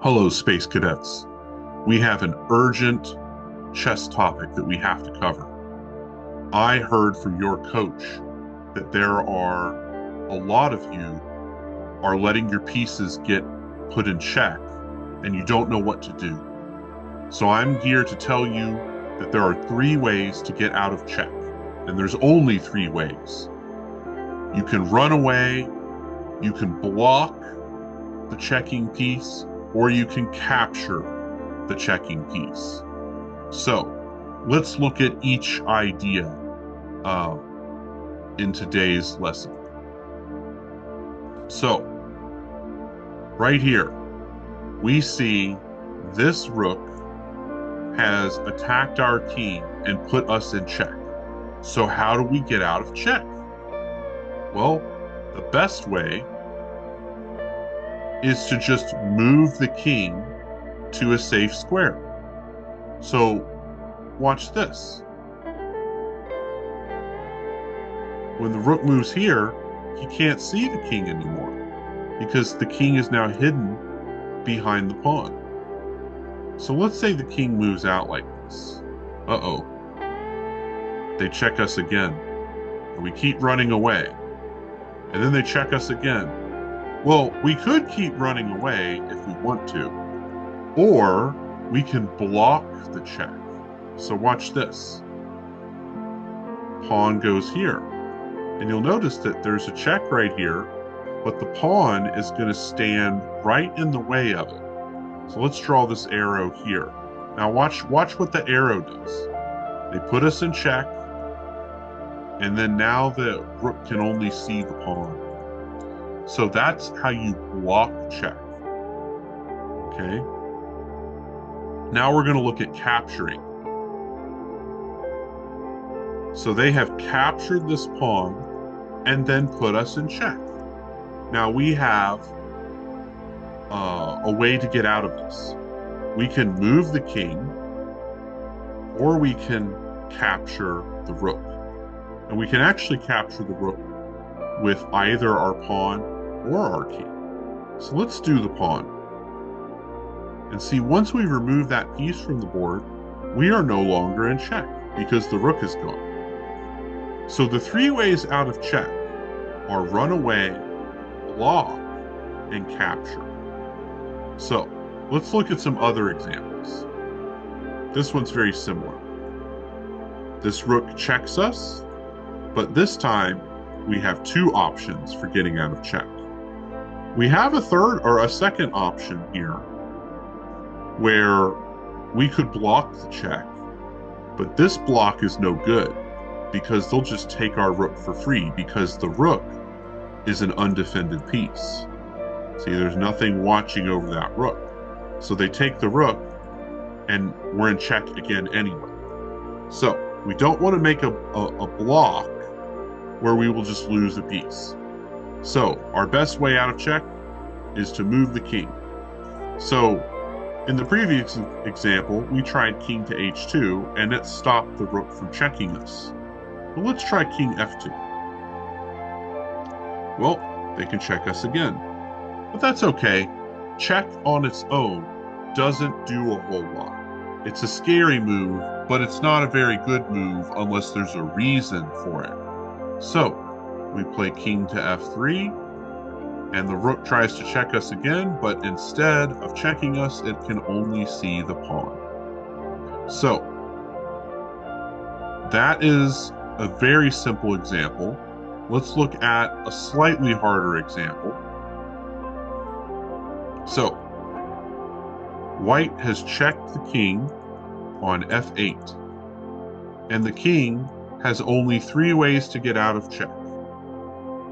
Hello, Space Cadets. We have an urgent chess topic that we have to cover. I heard from your coach that there are a lot of you are letting your pieces get put in check and you don't know what to do. So I'm here to tell you that there are 3 ways to get out of check, and there's only 3 ways. You can run away, you can block the checking piece, or you can capture the checking piece. So let's look at each idea in today's lesson. So right here, we see this rook has attacked our king and put us in check. So how do we get out of check? Well, the best way is to just move the king to a safe square. So watch this. When the rook moves here, he can't see the king anymore because the king is now hidden behind the pawn. So let's say the king moves out like this. Uh-oh. They check us again. And we keep running away. And then they check us again. Well, we could keep running away if we want to, or we can block the check. So watch this. Pawn goes here, and you'll notice that there's a check right here, but the pawn is going to stand right in the way of it. So let's draw this arrow here. Now watch what the arrow does. They put us in check, and then now the rook can only see the pawn. So that's how you block check. Okay. Now we're going to look at capturing. So they have captured this pawn and then put us in check. Now we have a way to get out of this. We can move the king, or we can capture the rook. And we can actually capture the rook with either our pawn or our king. So let's do the pawn. And see, once we remove that piece from the board, we are no longer in check because the rook is gone. So the 3 ways out of check are run away, block, and capture. So let's look at some other examples. This one's very similar. This rook checks us, but this time we have 2 options for getting out of check. We have a second option here where we could block the check, but this block is no good because they'll just take our rook for free because the rook is an undefended piece. See, there's nothing watching over that rook. So they take the rook and we're in check again anyway. So we don't want to make a block where we will just lose a piece. So our best way out of check is to move the king. So in the previous example, we tried king to h2 and it stopped the rook from checking us. But let's try king f2. Well, they can check us again. But that's okay. Check on its own doesn't do a whole lot. It's a scary move, but it's not a very good move unless there's a reason for it. So we play king to f3, and the rook tries to check us again, but instead of checking us, it can only see the pawn. So that is a very simple example. Let's look at a slightly harder example. So white has checked the king on f8, and the king has only 3 ways to get out of check.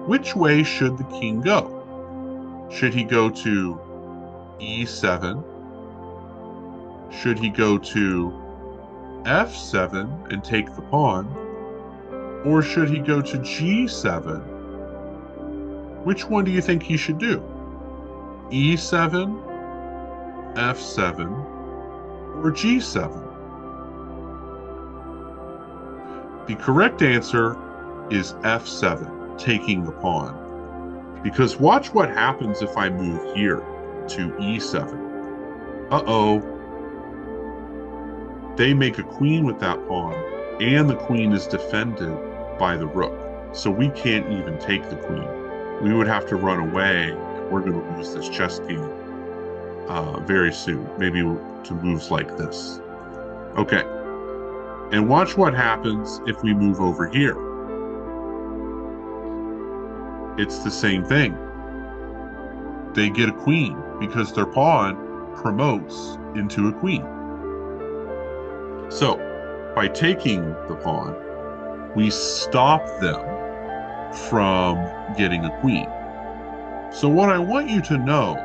Which way should the king go? Should he go to e7? Should he go to f7 and take the pawn? Or should he go to g7? Which one do you think he should do? e7, f7, or g7? The correct answer is f7, taking the pawn. Because watch what happens if I move here to e7. Uh-oh. They make a queen with that pawn, and the queen is defended by the rook. So we can't even take the queen. We would have to run away, and we're going to lose this chess game very soon. Maybe to moves like this. Okay. And watch what happens if we move over here. It's the same thing. They get a queen because their pawn promotes into a queen. So, by taking the pawn, we stop them from getting a queen. So what I want you to know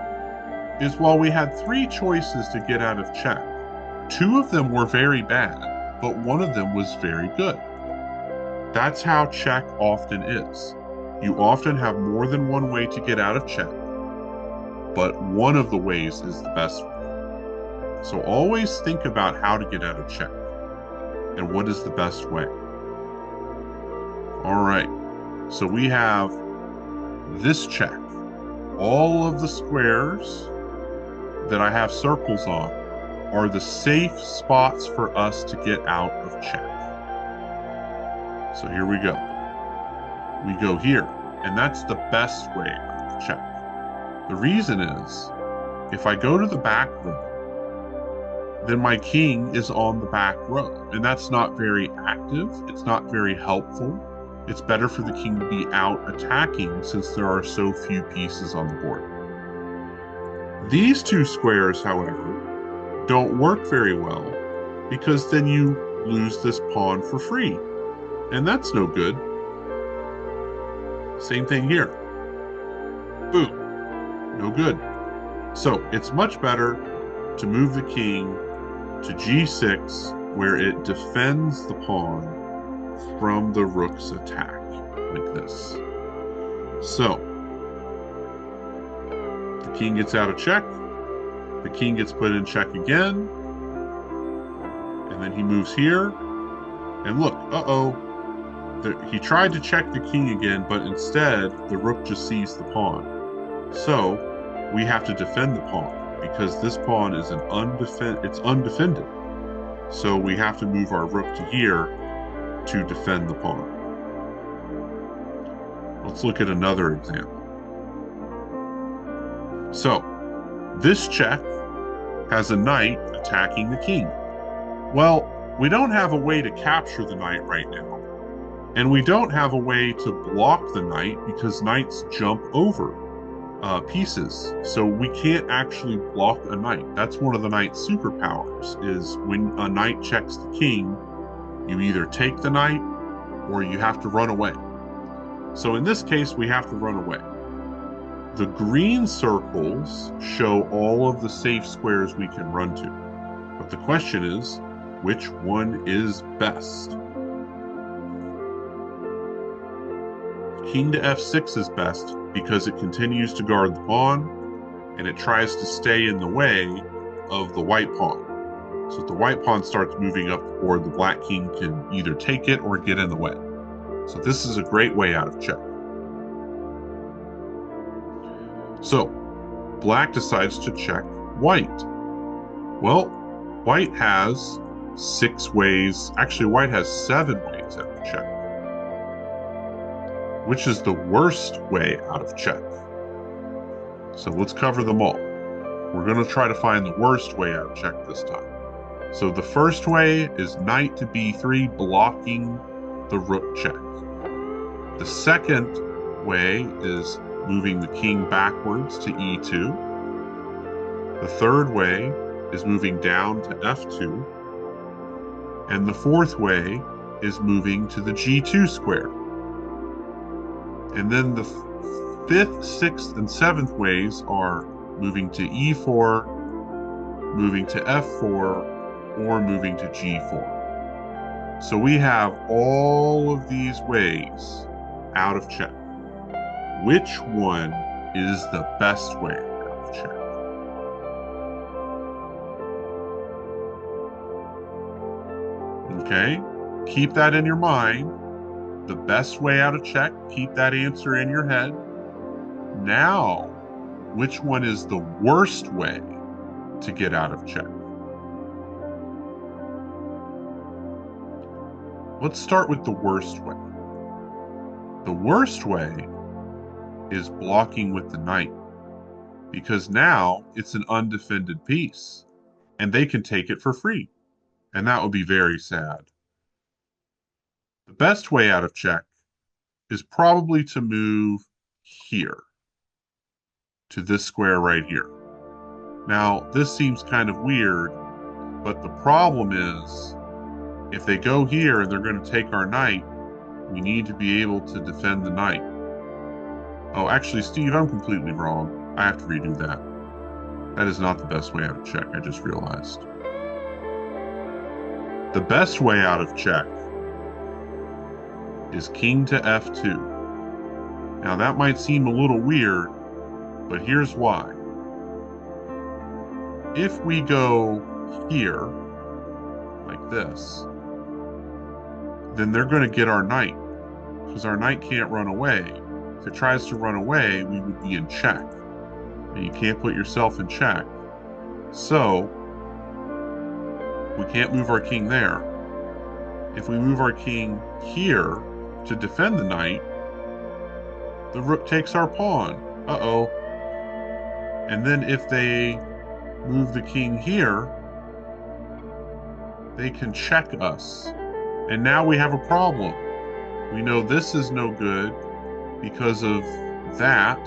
is while we had 3 choices to get out of check, 2 of them were very bad, but 1 of them was very good. That's how check often is. You often have more than 1 way to get out of check, but one of the ways is the best way. So always think about how to get out of check and what is the best way. All right, so we have this check. All of the squares that I have circles on are the safe spots for us to get out of check. So here we go. We go here, and that's the best way out of check. The reason is, if I go to the back row, then my king is on the back row, and that's not very active. It's not very helpful. It's better for the king to be out attacking since there are so few pieces on the board. These 2 squares, however, don't work very well because then you lose this pawn for free, and that's no good. Same thing here. Boom. No good. So it's much better to move the king to g6, where it defends the pawn from the rook's attack, like this. So the king gets out of check, the king gets put in check again, and then he moves here, and look, he tried to check the king again, but instead the rook just seized the pawn. So we have to defend the pawn because this pawn is undefended. So we have to move our rook to here to defend the pawn. Let's look at another example. So this check has a knight attacking the king. Well, we don't have a way to capture the knight right now. And we don't have a way to block the knight because knights jump over pieces. So we can't actually block a knight. That's one of the knight's superpowers, is when a knight checks the king, you either take the knight or you have to run away. So in this case, we have to run away. The green circles show all of the safe squares we can run to. But the question is, which one is best? King to f6 is best because it continues to guard the pawn and it tries to stay in the way of the white pawn. So if the white pawn starts moving up the board, the black king can either take it or get in the way. So this is a great way out of check. So black decides to check white. Well, white has 6 ways. Actually, white has 7 ways out of check. Which is the worst way out of check? So let's cover them all. We're going to try to find the worst way out of check this time. So the first way is knight to b3, blocking the rook check. The second way is moving the king backwards to e2. The third way is moving down to f2. And the fourth way is moving to the g2 square. And then the 5th, 6th, and 7th ways are moving to e4, moving to f4, or moving to g4. So we have all of these ways out of check. Which one is the best way out of check? Okay, keep that in your mind. The best way out of check, keep that answer in your head. Now, which one is the worst way to get out of check. Let's start with the worst way. The worst way is blocking with the knight, because now it's an undefended piece and they can take it for free, and that would be very sad. The best way out of check is probably to move here to this square right here. Now, this seems kind of weird, but the problem is if they go here and they're going to take our knight, we need to be able to defend the knight. Oh, actually, Steve, I'm completely wrong. I have to redo that. That is not the best way out of check, I just realized. The best way out of check is king to f2. Now, that might seem a little weird, but here's why. If we go here, like this, then they're going to get our knight, because our knight can't run away. If it tries to run away, we would be in check. And you can't put yourself in check. So, we can't move our king there. If we move our king here to defend the knight, the rook takes our pawn. Uh-oh. And then if they move the king here, they can check us. And now we have a problem. We know this is no good because of that.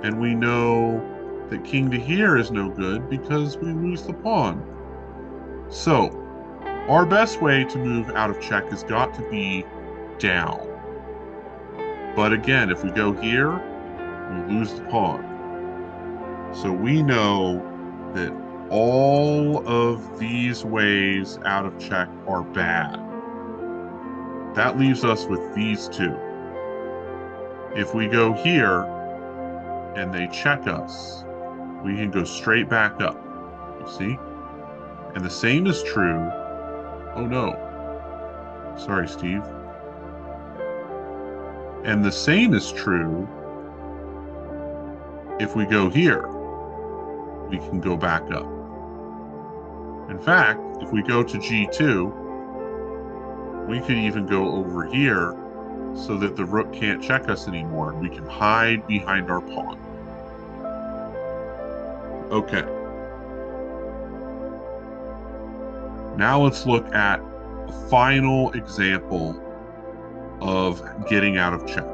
And we know that king to here is no good because we lose the pawn. So, our best way to move out of check has got to be down. But again, if we go here, we lose the pawn. So we know that all of these ways out of check are bad. That leaves us with these two. If we go here and they check us, we can go straight back up. You see? And the same is true. Oh no. Sorry, Steve. And the same is true if we go here. We can go back up. In fact, if we go to G2, we could even go over here so that the rook can't check us anymore. We can hide behind our pawn. Okay. Now let's look at a final example of getting out of check.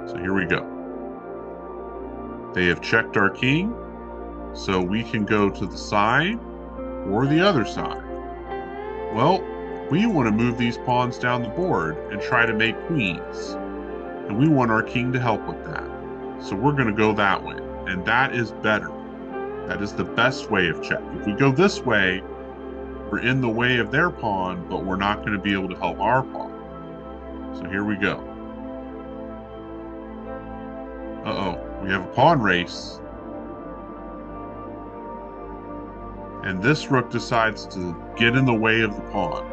So here we go. They have checked our king, so we can go to the side or the other side. Well, we want to move these pawns down the board and try to make queens. And we want our king to help with that. So we're going to go that way. And that is better. That is the best way of check. If we go this way, we're in the way of their pawn, but we're not going to be able to help our pawn. So here we go. Uh-oh, we have a pawn race. And this rook decides to get in the way of the pawn.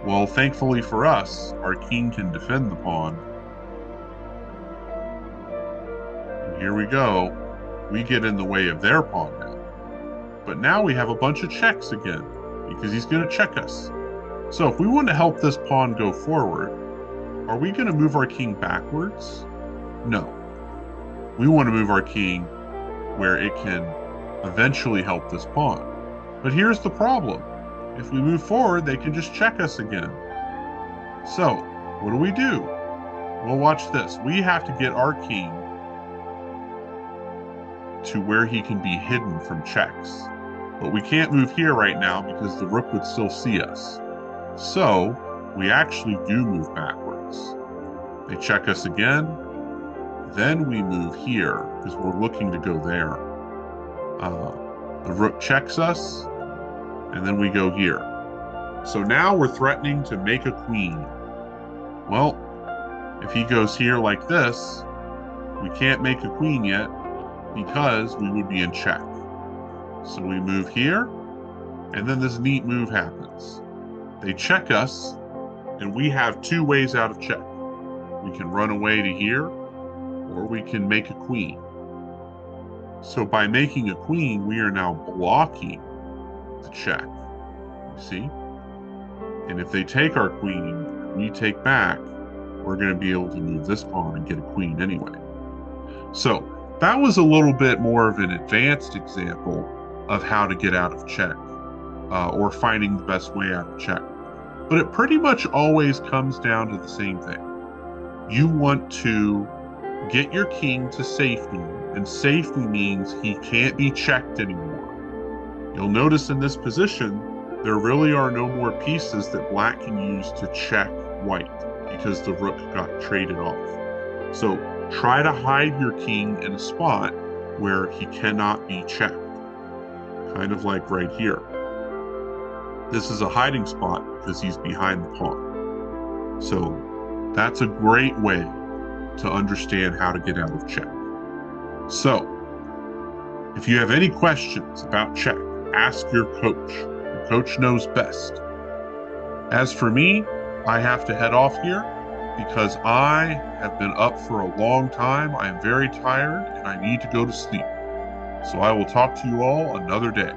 Well, thankfully for us, our king can defend the pawn. And here we go. We get in the way of their pawn now. But now we have a bunch of checks again, because he's going to check us. So if we want to help this pawn go forward, are we going to move our king backwards? No. We want to move our king where it can eventually help this pawn. But here's the problem. If we move forward, they can just check us again. So, what do? Well, watch this. We have to get our king to where he can be hidden from checks. But we can't move here right now because the rook would still see us. So, we actually do move backwards. They check us again. Then we move here because we're looking to go there. The rook checks us, and then we go here. So now we're threatening to make a queen. Well, if he goes here like this, we can't make a queen yet because we would be in check. So we move here, and then this neat move happens. They check us, and we have two ways out of check. We can run away to here, or we can make a queen. So by making a queen, we are now blocking the check. You see? And if they take our queen, we take back, we're going to be able to move this pawn and get a queen anyway. So that was a little bit more of an advanced example of how to get out of check, or finding the best way out of check. But it pretty much always comes down to the same thing. You want to get your king to safety, and safety means he can't be checked anymore. You'll notice in this position, there really are no more pieces that black can use to check white because the rook got traded off. So try to hide your king in a spot where he cannot be checked. Kind of like right here. This is a hiding spot because he's behind the pawn. So that's a great way to understand how to get out of check. So if you have any questions about check, ask your coach. Your coach knows best. As for me, I have to head off here because I have been up for a long time. I am very tired and I need to go to sleep. So I will talk to you all another day.